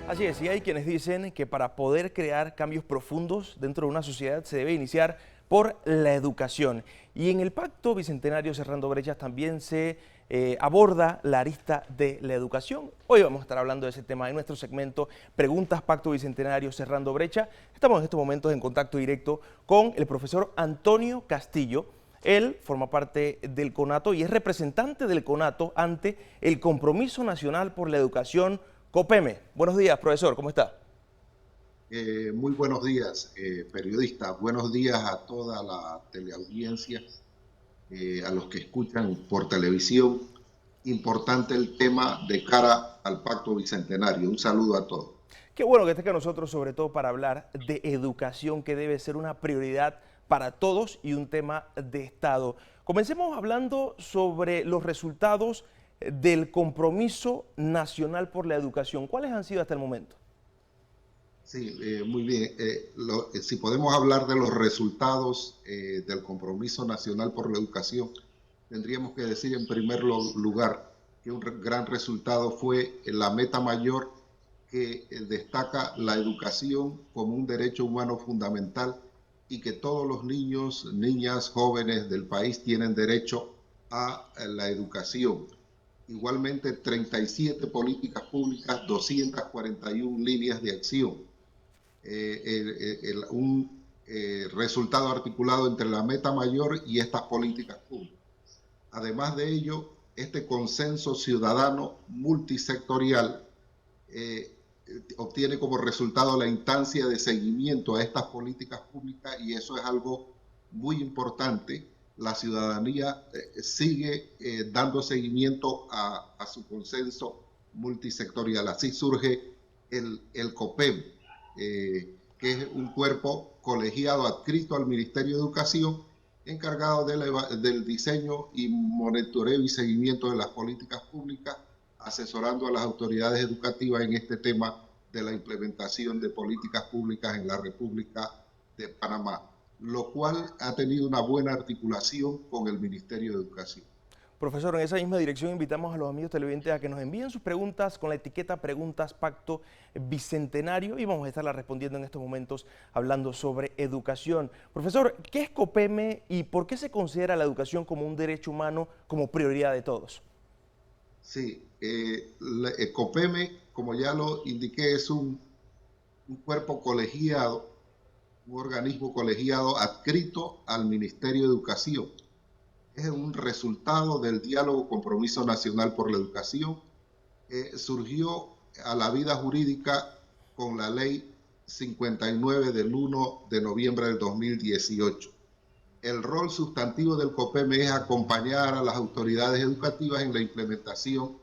Así es, y hay quienes dicen que para poder crear cambios profundos dentro de una sociedad se debe iniciar por la educación. Y en el Pacto Bicentenario Cerrando Brechas también se aborda la arista de la educación. Hoy vamos a estar hablando de ese tema en nuestro segmento Preguntas Pacto Bicentenario Cerrando Brecha. Estamos en estos momentos en contacto directo con el profesor Antonio Castillo. Él forma parte del CONATO y es representante del CONATO ante el Compromiso Nacional por la Educación, COPEME. Buenos días, profesor, ¿cómo está? Muy buenos días, periodista. Buenos días a toda la teleaudiencia, a los que escuchan por televisión. Importante el tema de cara al Pacto Bicentenario. Un saludo a todos. Qué bueno que esté con nosotros, sobre todo para hablar de educación, que debe ser una prioridad para todos y un tema de Estado. Comencemos hablando sobre los resultados del Compromiso Nacional por la Educación. ¿Cuáles han sido hasta el momento? Sí, muy bien. Si podemos hablar de los resultados del Compromiso Nacional por la Educación, tendríamos que decir en primer lugar que un gran resultado fue la meta mayor que destaca la educación como un derecho humano fundamental y que todos los niños, niñas, jóvenes del país tienen derecho a la educación. Igualmente, 37 políticas públicas, 241 líneas de acción. Un resultado articulado entre la meta mayor y estas políticas públicas. Además de ello, este consenso ciudadano multisectorial eh, obtiene como resultado la instancia de seguimiento a estas políticas públicas y eso es algo muy importante. La ciudadanía sigue dando seguimiento a su consenso multisectorial. Así surge el COPEM, que es un cuerpo colegiado adscrito al Ministerio de Educación, encargado del diseño y monitoreo y seguimiento de las políticas públicas, asesorando a las autoridades educativas en este tema de la implementación de políticas públicas en la República de Panamá, lo cual ha tenido una buena articulación con el Ministerio de Educación. Profesor, en esa misma dirección invitamos a los amigos televidentes a que nos envíen sus preguntas con la etiqueta Preguntas Pacto Bicentenario y vamos a estarlas respondiendo en estos momentos hablando sobre educación. Profesor, ¿qué es COPEME y por qué se considera la educación como un derecho humano como prioridad de todos? Sí, el COPEME, como ya lo indiqué, es un cuerpo colegiado, un organismo colegiado adscrito al Ministerio de Educación. Es un resultado del diálogo Compromiso Nacional por la Educación. Surgió a la vida jurídica con la ley 59 del 1 de noviembre del 2018. El rol sustantivo del COPEME es acompañar a las autoridades educativas en la implementación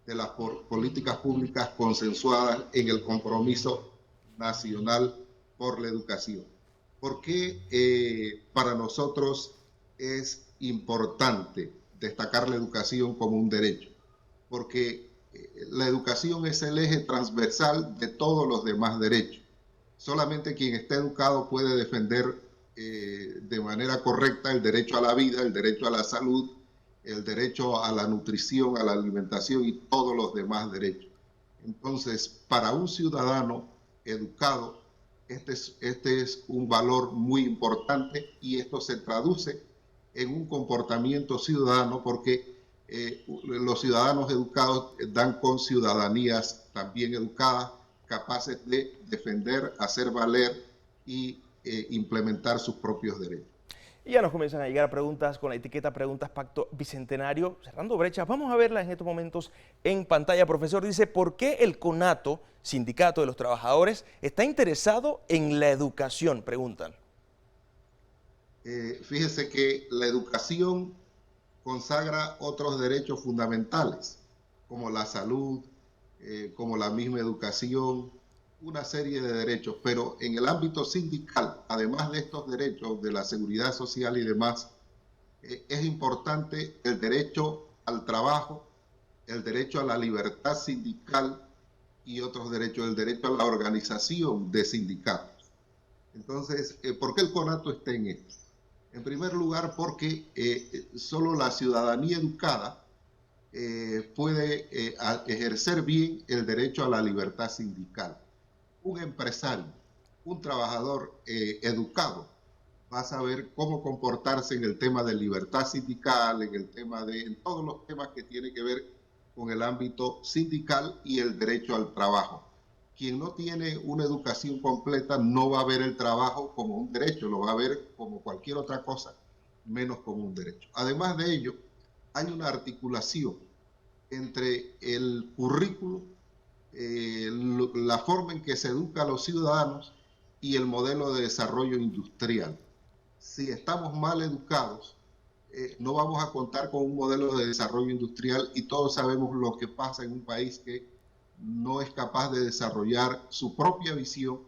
de las políticas públicas consensuadas en el Compromiso Nacional por la Educación. ¿Por qué para nosotros es importante destacar la educación como un derecho? Porque la educación es el eje transversal de todos los demás derechos. Solamente quien está educado puede defender de manera correcta el derecho a la vida, el derecho a la salud, el derecho a la nutrición, a la alimentación y todos los demás derechos. Entonces, para un ciudadano educado, este es un valor muy importante y esto se traduce en un comportamiento ciudadano porque los ciudadanos educados dan con ciudadanías también educadas, capaces de defender, hacer valer y implementar sus propios derechos. Y ya nos comienzan a llegar preguntas con la etiqueta Preguntas Pacto Bicentenario, cerrando brechas. Vamos a verlas en estos momentos en pantalla. Profesor, dice, ¿por qué el CONATO, Sindicato de los Trabajadores, está interesado en la educación? Preguntan. Fíjese que la educación consagra otros derechos fundamentales, como la salud, como la misma educación, una serie de derechos, pero en el ámbito sindical, además de estos derechos de la seguridad social y demás, es importante el derecho al trabajo, el derecho a la libertad sindical y otros derechos, el derecho a la organización de sindicatos. Entonces, ¿por qué el CONATO está en esto? En primer lugar, porque solo la ciudadanía educada puede ejercer bien el derecho a la libertad sindical. Un empresario, un trabajador educado, va a saber cómo comportarse en el tema de libertad sindical, en todos los temas que tienen que ver con el ámbito sindical y el derecho al trabajo. Quien no tiene una educación completa no va a ver el trabajo como un derecho, lo va a ver como cualquier otra cosa, menos como un derecho. Además de ello, hay una articulación entre el currículo, la forma en que se educa a los ciudadanos y el modelo de desarrollo industrial. Si estamos mal educados, no vamos a contar con un modelo de desarrollo industrial y todos sabemos lo que pasa en un país que no es capaz de desarrollar su propia visión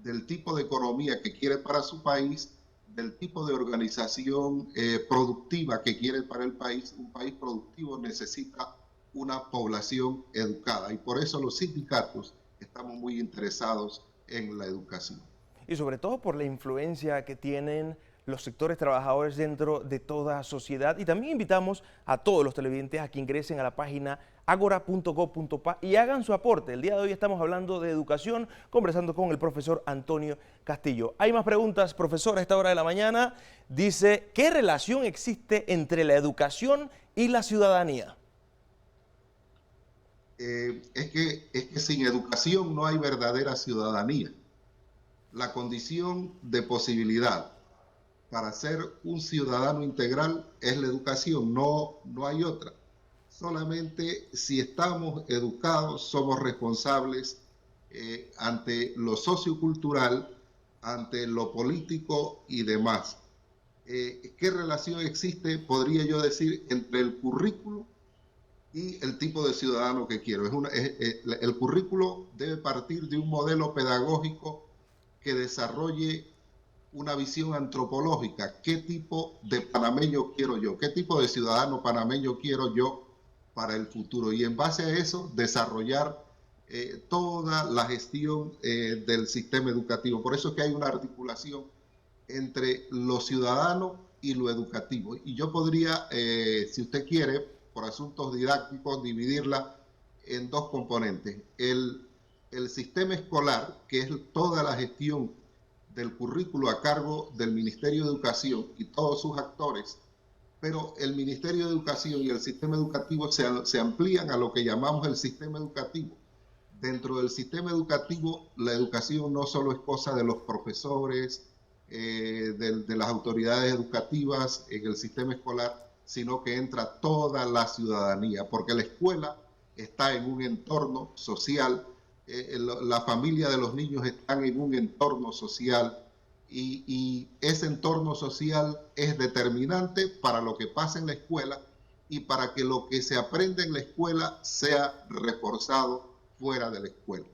del tipo de economía que quiere para su país, del tipo de organización productiva que quiere para el país. Un país productivo necesita una población educada y por eso los sindicatos estamos muy interesados en la educación. Y sobre todo por la influencia que tienen los sectores trabajadores dentro de toda sociedad. Y también invitamos a todos los televidentes a que ingresen a la página agora.gov.pa y hagan su aporte. El día de hoy estamos hablando de educación, conversando con el profesor Antonio Castillo. Hay más preguntas, profesor, a esta hora de la mañana. Dice, ¿qué relación existe entre la educación y la ciudadanía? Es que sin educación no hay verdadera ciudadanía. La condición de posibilidad para ser un ciudadano integral es la educación, no hay otra. Solamente si estamos educados somos responsables ante lo sociocultural, ante lo político y demás. ¿Qué relación existe, podría yo decir, entre el currículo y el tipo de ciudadano que quiero? El currículo debe partir de un modelo pedagógico que desarrolle una visión antropológica. ¿Qué tipo de panameño quiero yo? ¿Qué tipo de ciudadano panameño quiero yo para el futuro? Y en base a eso, desarrollar toda la gestión del sistema educativo. Por eso es que hay una articulación entre lo ciudadano y lo educativo. Y yo podría, si usted quiere, por asuntos didácticos, dividirla en dos componentes. El sistema escolar, que es toda la gestión del currículo a cargo del Ministerio de Educación y todos sus actores, pero el Ministerio de Educación y el sistema educativo se amplían a lo que llamamos el sistema educativo. Dentro del sistema educativo, la educación no solo es cosa de los profesores, de las autoridades educativas en el sistema escolar, sino que entra toda la ciudadanía, porque la escuela está en un entorno social, la familia de los niños están en un entorno social y ese entorno social es determinante para lo que pasa en la escuela y para que lo que se aprende en la escuela sea reforzado fuera de la escuela.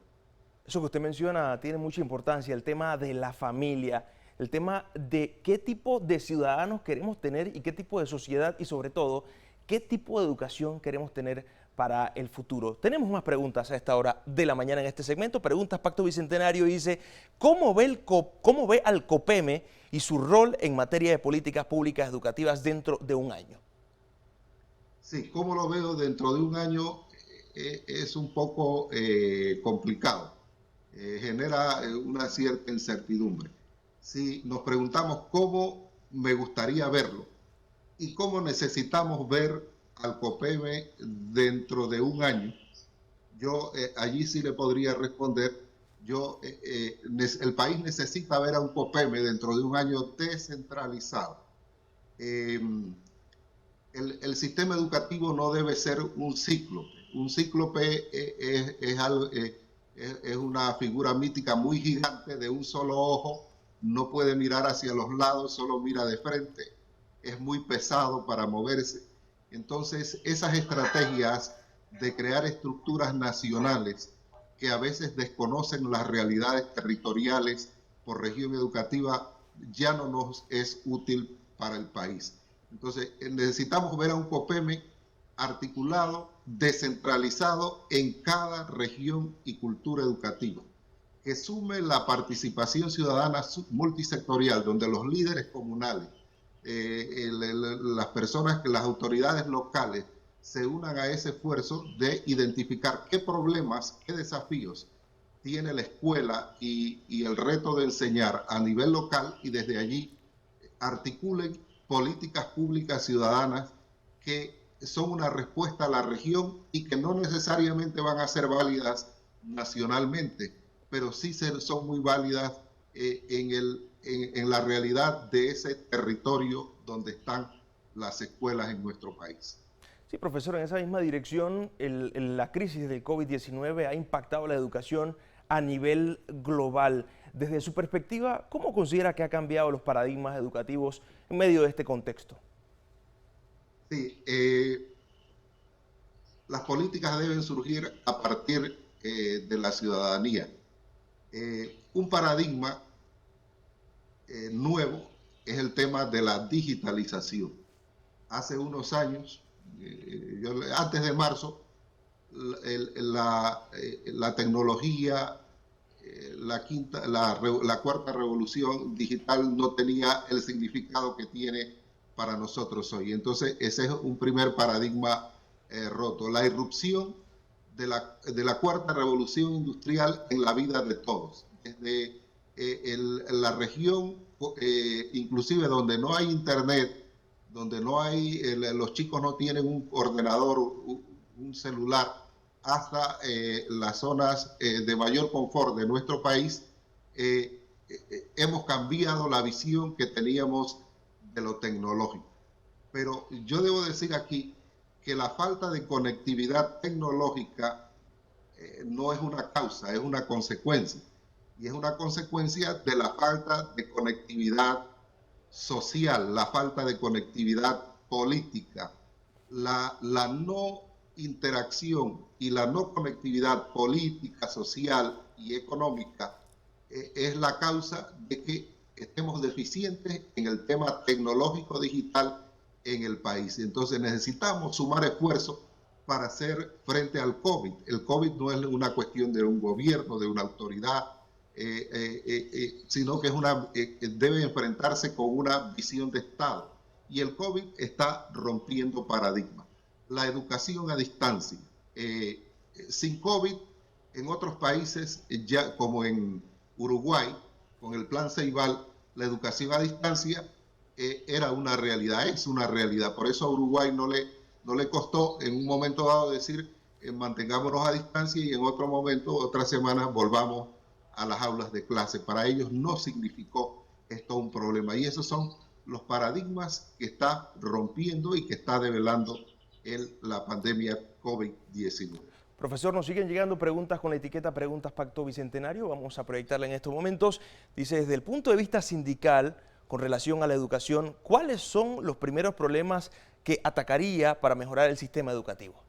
Eso que usted menciona tiene mucha importancia, el tema de la familia, el tema de qué tipo de ciudadanos queremos tener y qué tipo de sociedad y sobre todo, qué tipo de educación queremos tener para el futuro. Tenemos más preguntas a esta hora de la mañana en este segmento. Preguntas Pacto Bicentenario dice, ¿cómo ve al COPEME y su rol en materia de políticas públicas educativas dentro de un año? Sí, ¿cómo lo veo dentro de un año? Es un poco complicado. Genera una cierta incertidumbre. Si nos preguntamos cómo me gustaría verlo y cómo necesitamos ver al COPEME dentro de un año, yo allí sí le podría responder, el país necesita ver a un COPEME dentro de un año descentralizado. El sistema educativo no debe ser un cíclope. Un cíclope es una figura mítica muy gigante de un solo ojo, no puede mirar hacia los lados, solo mira de frente, es muy pesado para moverse. Entonces, esas estrategias de crear estructuras nacionales que a veces desconocen las realidades territoriales por región educativa ya no nos es útil para el país. Entonces, necesitamos ver a un COPEME articulado, descentralizado en cada región y cultura educativa, que sume la participación ciudadana multisectorial, donde los líderes comunales, las personas, las autoridades locales se unan a ese esfuerzo de identificar qué problemas, qué desafíos tiene la escuela y el reto de enseñar a nivel local, y desde allí articulen políticas públicas ciudadanas que son una respuesta a la región y que no necesariamente van a ser válidas nacionalmente, pero sí son muy válidas en la realidad de ese territorio donde están las escuelas en nuestro país. Sí, profesor, en esa misma dirección, la crisis del COVID-19 ha impactado la educación a nivel global. Desde su perspectiva, ¿cómo considera que ha cambiado los paradigmas educativos en medio de este contexto? Sí, las políticas deben surgir a partir de la ciudadanía. Un paradigma nuevo es el tema de la digitalización. Hace unos años, antes de marzo, la tecnología, la cuarta revolución digital no tenía el significado que tiene para nosotros hoy. Entonces, ese es un primer paradigma roto. La irrupción de la cuarta revolución industrial en la vida de todos. Desde la región, inclusive donde no hay internet, donde no hay, los chicos no tienen un ordenador, un celular, hasta las zonas de mayor confort de nuestro país, hemos cambiado la visión que teníamos de lo tecnológico. Pero yo debo decir aquí que la falta de conectividad tecnológica no es una causa, es una consecuencia. Y es una consecuencia de la falta de conectividad social, la falta de conectividad política, la no interacción y la no conectividad política, social y económica es la causa de que estemos deficientes en el tema tecnológico digital en el país. Entonces necesitamos sumar esfuerzos para hacer frente al COVID. El COVID no es una cuestión de un gobierno, de una autoridad, sino que debe enfrentarse con una visión de Estado. Y el COVID está rompiendo paradigmas. La educación a distancia. Sin COVID, en otros países, ya como en Uruguay, con el plan Ceibal, la educación a distancia era una realidad, es una realidad. Por eso a Uruguay no le costó en un momento dado decir mantengámonos a distancia y en otro momento, otras semanas, volvamos a las aulas de clase. Para ellos no significó esto un problema. Y esos son los paradigmas que está rompiendo y que está develando la pandemia COVID-19. Profesor, nos siguen llegando preguntas con la etiqueta Preguntas Pacto Bicentenario. Vamos a proyectarla en estos momentos. Dice, desde el punto de vista sindical, con relación a la educación, ¿cuáles son los primeros problemas que atacaría para mejorar el sistema educativo?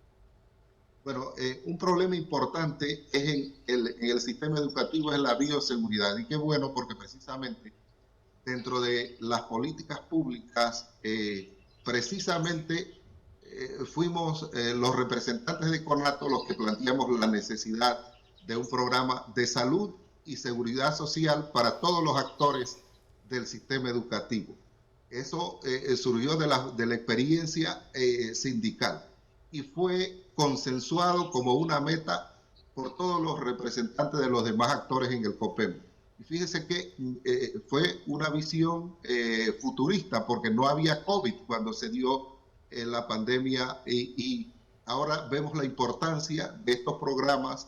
Bueno, un problema importante es en el sistema educativo es la bioseguridad. Y qué bueno, porque precisamente dentro de las políticas públicas, precisamente fuimos los representantes de CONATO los que planteamos la necesidad de un programa de salud y seguridad social para todos los actores del sistema educativo. Eso surgió de la experiencia sindical y fue consensuado como una meta por todos los representantes de los demás actores en el COPEM. Y fíjese que fue una visión futurista, porque no había COVID cuando se dio la pandemia y ahora vemos la importancia de estos programas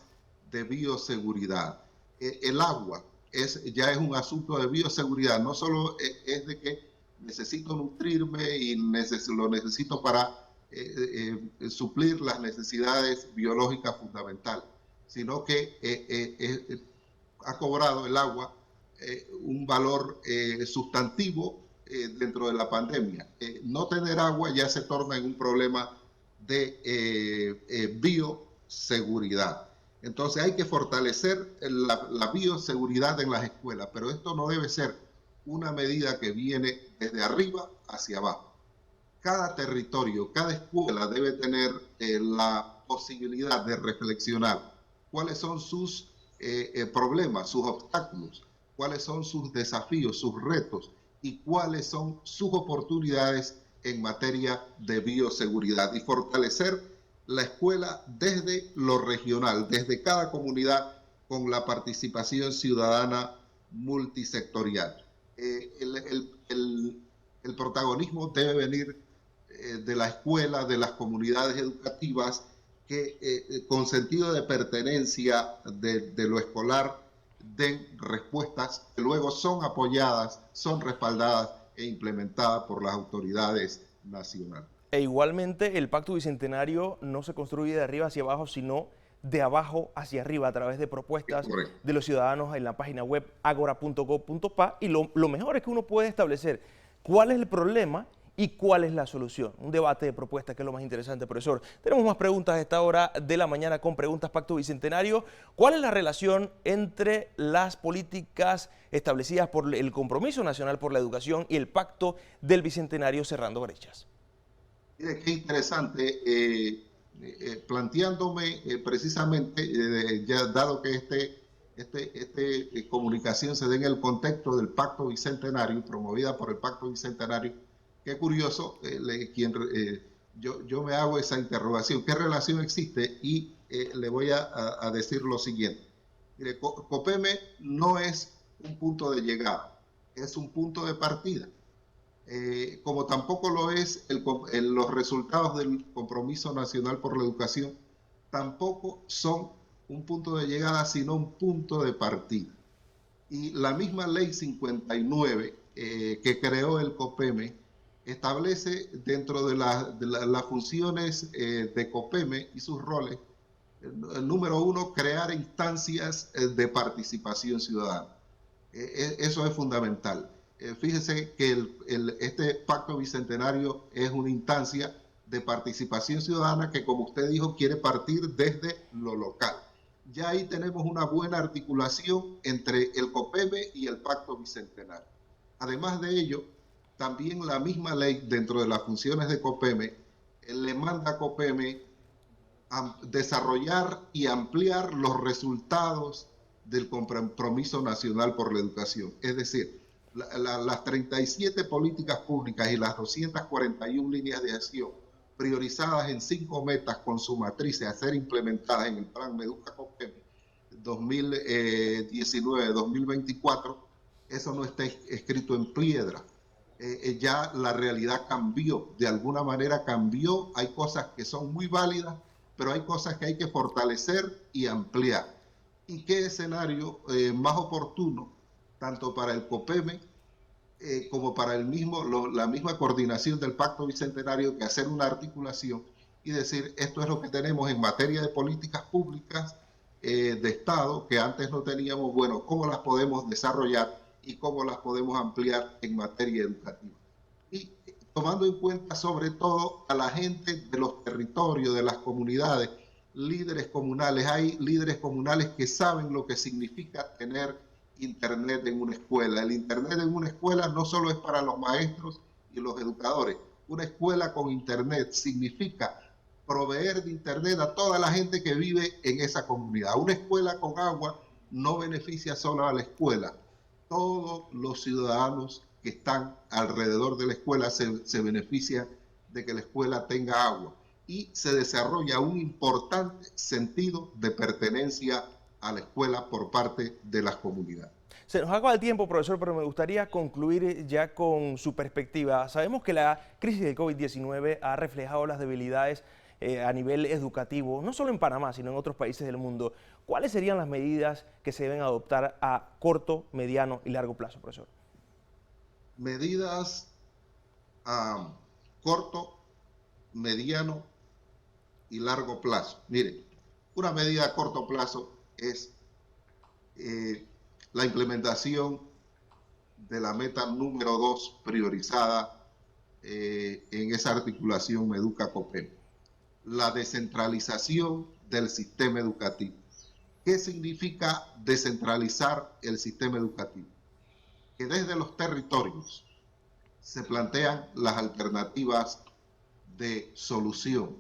de bioseguridad. El agua ya es un asunto de bioseguridad, no solo es de que necesito nutrirme y lo necesito para suplir las necesidades biológicas fundamentales, sino que ha cobrado el agua un valor sustantivo dentro de la pandemia. No tener agua ya se torna en un problema de bioseguridad. Entonces hay que fortalecer la bioseguridad en las escuelas, pero esto no debe ser una medida que viene desde arriba hacia abajo. Cada territorio, cada escuela debe tener la posibilidad de reflexionar cuáles son sus problemas, sus obstáculos, cuáles son sus desafíos, sus retos y cuáles son sus oportunidades en materia de bioseguridad y fortalecer la escuela desde lo regional, desde cada comunidad, con la participación ciudadana multisectorial. El protagonismo debe venir de la escuela, de las comunidades educativas, que con sentido de pertenencia de lo escolar den respuestas que luego son apoyadas, son respaldadas e implementadas por las autoridades nacionales. E igualmente el Pacto Bicentenario no se construye de arriba hacia abajo, sino de abajo hacia arriba a través de propuestas de los ciudadanos en la página web agora.gov.pa, y lo mejor es que uno puede establecer cuál es el problema y cuál es la solución. Un debate de propuestas que es lo más interesante, profesor. Tenemos más preguntas a esta hora de la mañana con Preguntas Pacto Bicentenario. ¿Cuál es la relación entre las políticas establecidas por el Compromiso Nacional por la Educación y el Pacto del Bicentenario Cerrando Brechas? Mire, qué interesante, planteándome precisamente, ya dado que esta comunicación se dé en el contexto del Pacto Bicentenario, promovida por el Pacto Bicentenario. Qué curioso, yo me hago esa interrogación, ¿qué relación existe? Y le voy a decir lo siguiente. Mire, COPEME no es un punto de llegada, es un punto de partida. Como tampoco lo es los resultados del Compromiso Nacional por la Educación, tampoco son un punto de llegada, sino un punto de partida. Y la misma Ley 59 que creó el COPEME establece dentro de las funciones de COPEME y sus roles, número uno, crear instancias de participación ciudadana. Eso es fundamental. Fíjese que este Pacto Bicentenario es una instancia de participación ciudadana que, como usted dijo, quiere partir desde lo local. Ya ahí tenemos una buena articulación entre el COPEME y el Pacto Bicentenario. Además de ello, también la misma ley, dentro de las funciones de COPEME, le manda a COPEME a desarrollar y ampliar los resultados del Compromiso Nacional por la Educación. Es decir, las 37 políticas públicas y las 241 líneas de acción priorizadas en 5 metas con su matriz a ser implementadas en el Plan Meduca COPEME 2019-2024, eso no está escrito en piedra. Ya la realidad cambió, de alguna manera cambió, hay cosas que son muy válidas, pero hay cosas que hay que fortalecer y ampliar. ¿Y qué escenario más oportuno, tanto para el COPEME como para la misma coordinación del Pacto Bicentenario, que hacer una articulación y decir, esto es lo que tenemos en materia de políticas públicas de Estado, que antes no teníamos, bueno, cómo las podemos desarrollar y cómo las podemos ampliar en materia educativa? Y tomando en cuenta sobre todo a la gente de los territorios, de las comunidades, líderes comunales. Hay líderes comunales que saben lo que significa tener Internet en una escuela. El Internet en una escuela no solo es para los maestros y los educadores. Una escuela con Internet significa proveer de Internet a toda la gente que vive en esa comunidad. Una escuela con agua no beneficia solo a la escuela. Todos los ciudadanos que están alrededor de la escuela se benefician de que la escuela tenga agua, y se desarrolla un importante sentido de pertenencia a la escuela por parte de las comunidades. Se nos acaba el tiempo, profesor, pero me gustaría concluir ya con su perspectiva. Sabemos que la crisis del COVID-19 ha reflejado las debilidades a nivel educativo, no solo en Panamá, sino en otros países del mundo. ¿Cuáles serían las medidas que se deben adoptar a corto, mediano y largo plazo, profesor? Medidas a corto, mediano y largo plazo. Mire, una medida a corto plazo es la implementación de la meta número 2 priorizada en esa articulación Meduca-COPEME, la descentralización del sistema educativo. ¿Qué significa descentralizar el sistema educativo? Que desde los territorios se plantean las alternativas de solución,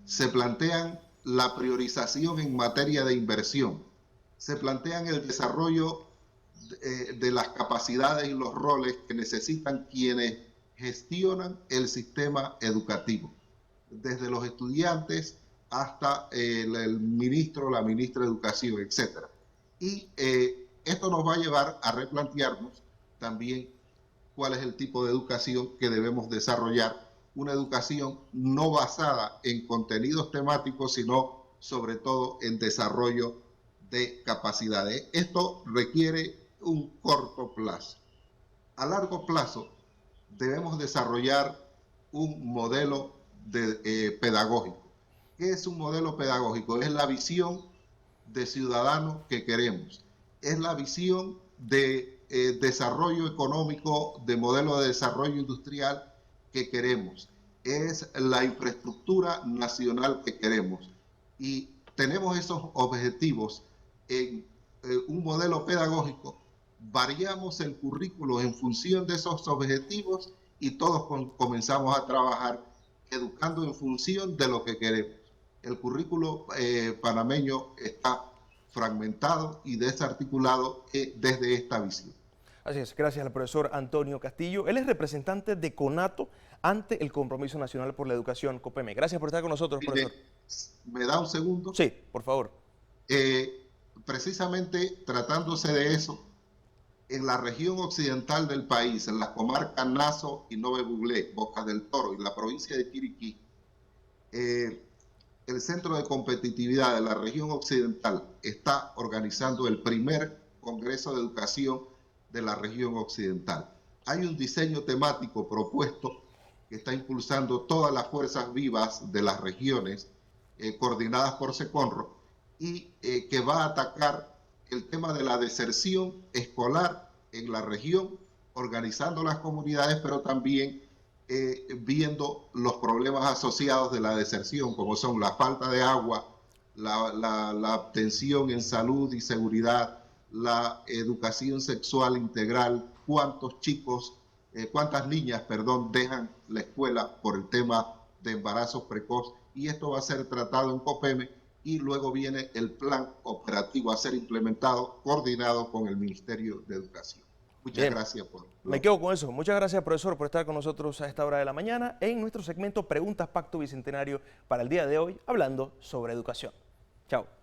se plantean la priorización en materia de inversión, se plantean el desarrollo de las capacidades y los roles que necesitan quienes gestionan el sistema educativo, desde los estudiantes hasta el ministro, la ministra de Educación, etc. Y esto nos va a llevar a replantearnos también cuál es el tipo de educación que debemos desarrollar, una educación no basada en contenidos temáticos, sino sobre todo en desarrollo de capacidades. Esto requiere un corto plazo. A largo plazo debemos desarrollar un modelo pedagógico. ¿Qué es un modelo pedagógico? Es la visión de ciudadano que queremos. Es la visión de desarrollo económico, de modelo de desarrollo industrial que queremos. Es la infraestructura nacional que queremos. Y tenemos esos objetivos en un modelo pedagógico. Variamos el currículo en función de esos objetivos y todos comenzamos a trabajar educando en función de lo que queremos. El currículo panameño está fragmentado y desarticulado desde esta visión. Así es, gracias al profesor Antonio Castillo. Él es representante de CONATO ante el Compromiso Nacional por la Educación, COPEME. Gracias por estar con nosotros, profesor. ¿Me da un segundo? Sí, por favor. Precisamente tratándose de eso, en la región occidental del país, en la comarca Naso y Nove Buglé, Bocas del Toro y la provincia de Chiriquí, el Centro de Competitividad de la región occidental está organizando el primer Congreso de Educación de la región occidental. Hay un diseño temático propuesto que está impulsando todas las fuerzas vivas de las regiones, coordinadas por SECONRO, y que va a atacar el tema de la deserción escolar en la región, organizando las comunidades, pero también viendo los problemas asociados de la deserción, como son la falta de agua, la atención en salud y seguridad, la educación sexual integral, cuántos chicos, cuántas niñas, dejan la escuela por el tema de embarazos precoz, y esto va a ser tratado en COPEME, y luego viene el plan operativo a ser implementado, coordinado con el Ministerio de Educación. Muchas gracias por... Me quedo con eso. Muchas gracias, profesor, por estar con nosotros a esta hora de la mañana en nuestro segmento Preguntas Pacto Bicentenario para el día de hoy, hablando sobre educación. Chao.